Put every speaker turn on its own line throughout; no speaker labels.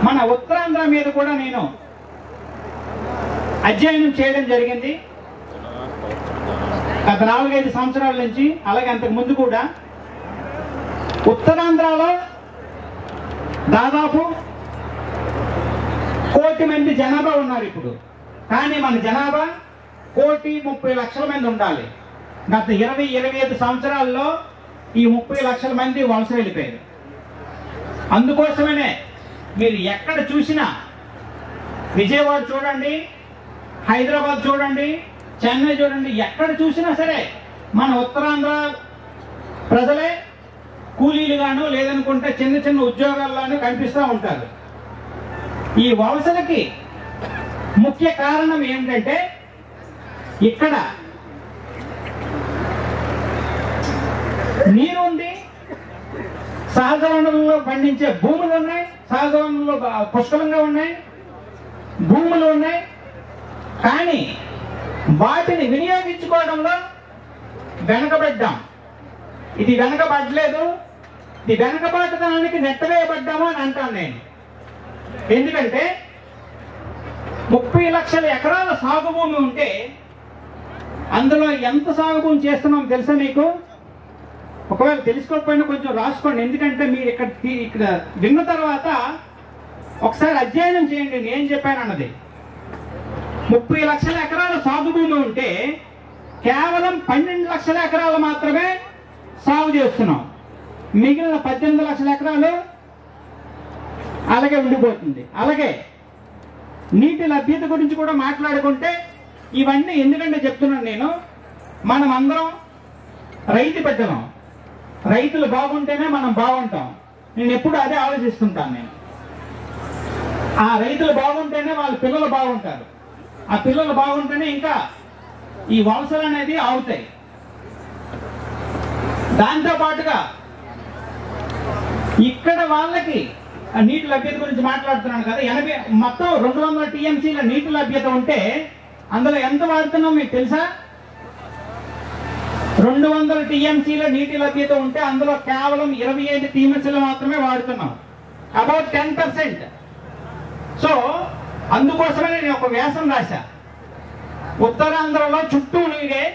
మన ఉత్తరాంధ్ర మీద కూడా నేను అధ్యయనం చేయడం జరిగింది గత 4-5 సంవత్సరాల నుంచి. అలాగే అంతకు ముందు కూడా ఉత్తరాంధ్రలో దాదాపు 1 కోటి మంది జనాభా ఉన్నారు ఇప్పుడు. కానీ మన జనాభా 1,30,00,000 మంది ఉండాలి. గత 20-25 సంవత్సరాల్లో ఈ 30 లక్షల మంది వలస వెళ్ళిపోయారు. అందుకోసమనే మీరు ఎక్కడ చూసినా, విజయవాడ చూడండి, హైదరాబాద్ చూడండి, చెన్నై చూడండి, ఎక్కడ చూసినా సరే మన ఉత్తరాంధ్ర ప్రజలే కూలీలుగాను లేదనుకుంటే చిన్న చిన్న ఉద్యోగాల్లోనూ కనిపిస్తూ ఉంటారు. ఈ వలసలకి ముఖ్య కారణం ఏమిటంటే ఇక్కడ నీరు ఉంది, సహజ వనరుల్లో పండించే భూములు ఉన్నాయి, సహజ వనరులు పుష్కలంగా ఉన్నాయి, భూములు ఉన్నాయి. కానీ వాటిని వినియోగించుకోవడంలో వెనకబడ్డాం. ఇది వెనకబడలేదు, ఇది వెనకబడటానికి నెట్టవేయబడ్డాము అని అంటాను నేను. ఎందుకంటే 30 లక్షల ఎకరాల సాగు భూమి ఉంటే అందులో ఎంత సాగు భూమి చేస్తున్నాం తెలుసా మీకు? ఒకవేళ తెలుసుకోకపోయినా కొంచెం రాసుకోండి. ఎందుకంటే మీరు ఇక్కడ విన్న తర్వాత ఒకసారి అధ్యయనం చేయండి నేను చెప్పాను అన్నది. 30 లక్షల ఎకరాల సాగు భూమి ఉంటే కేవలం 12 లక్షల ఎకరాలు మాత్రమే సాగు చేస్తున్నాం. మిగిలిన 18 లక్షల ఎకరాలు అలాగే ఉండిపోతుంది. అలాగే నీటి లభ్యత గురించి కూడా మాట్లాడుకుంటే ఇవన్నీ ఎందుకంటే చెప్తున్నాను నేను, మనం అందరం రైతు బిడ్డలం. రైతులు బాగుంటేనే మనం బాగుంటాం. నేను ఎప్పుడు అదే ఆలోచిస్తుంటాను. నేను ఆ రైతులు బాగుంటేనే వాళ్ళ పిల్లలు బాగుంటారు. ఆ పిల్లలు బాగుంటేనే ఇంకా ఈ వలసలు అనేది ఆగుతాయి. దాంతో పాటుగా ఇక్కడ వాళ్ళకి నీటి లభ్యత గురించి మాట్లాడుతున్నాను కదా, మొత్తం 200 టీఎంసీల నీటి లభ్యత ఉంటే అందులో ఎంత వాడుతున్నాం మీకు తెలుసా? 200 టీఎంసీల నీటి లభ్యత ఉంటే అందులో కేవలం 25 టీఎంసీలు మాత్రమే వాడుతున్నాం. అబౌట్ 10%. సో అందుకోసమే నేను ఒక వ్యాసం రాశా. ఉత్తరాంధ్రలో చుట్టూ నీరే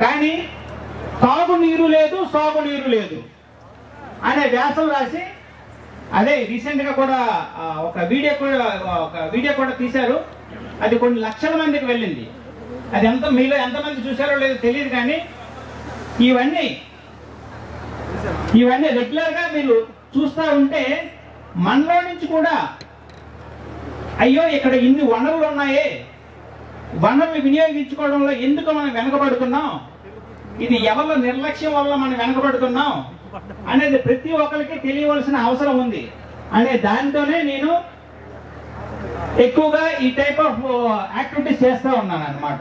కానీ తాగునీరు లేదు, సాగునీరు లేదు అనే వ్యాసం రాసి, అదే రీసెంట్ గా కూడా ఒక వీడియో కూడా తీశారు. అది కొన్ని లక్షల మందికి వెళ్ళింది. అది మీలో ఎంతమంది చూశారో లేదో తెలియదు. కానీ ఇవన్నీ రెగ్యులర్ గా మీరు చూస్తూ ఉంటే మనలో నుంచి కూడా అయ్యో ఇక్కడ ఇన్ని వనరులు ఉన్నాయే, వనరులు వినియోగించుకోవడంలో ఎందుకు మనం వెనకబడుతున్నాం, ఇది ఎవరి నిర్లక్ష్యం వల్ల మనం వెనకబడుతున్నాం అనేది ప్రతి ఒక్కరికి తెలియవలసిన అవసరం ఉంది అనే దాంతోనే నేను ఎక్కువగా ఈ టైప్ ఆఫ్ యాక్టివిటీస్ చేస్తూ ఉన్నాను అన్నమాట.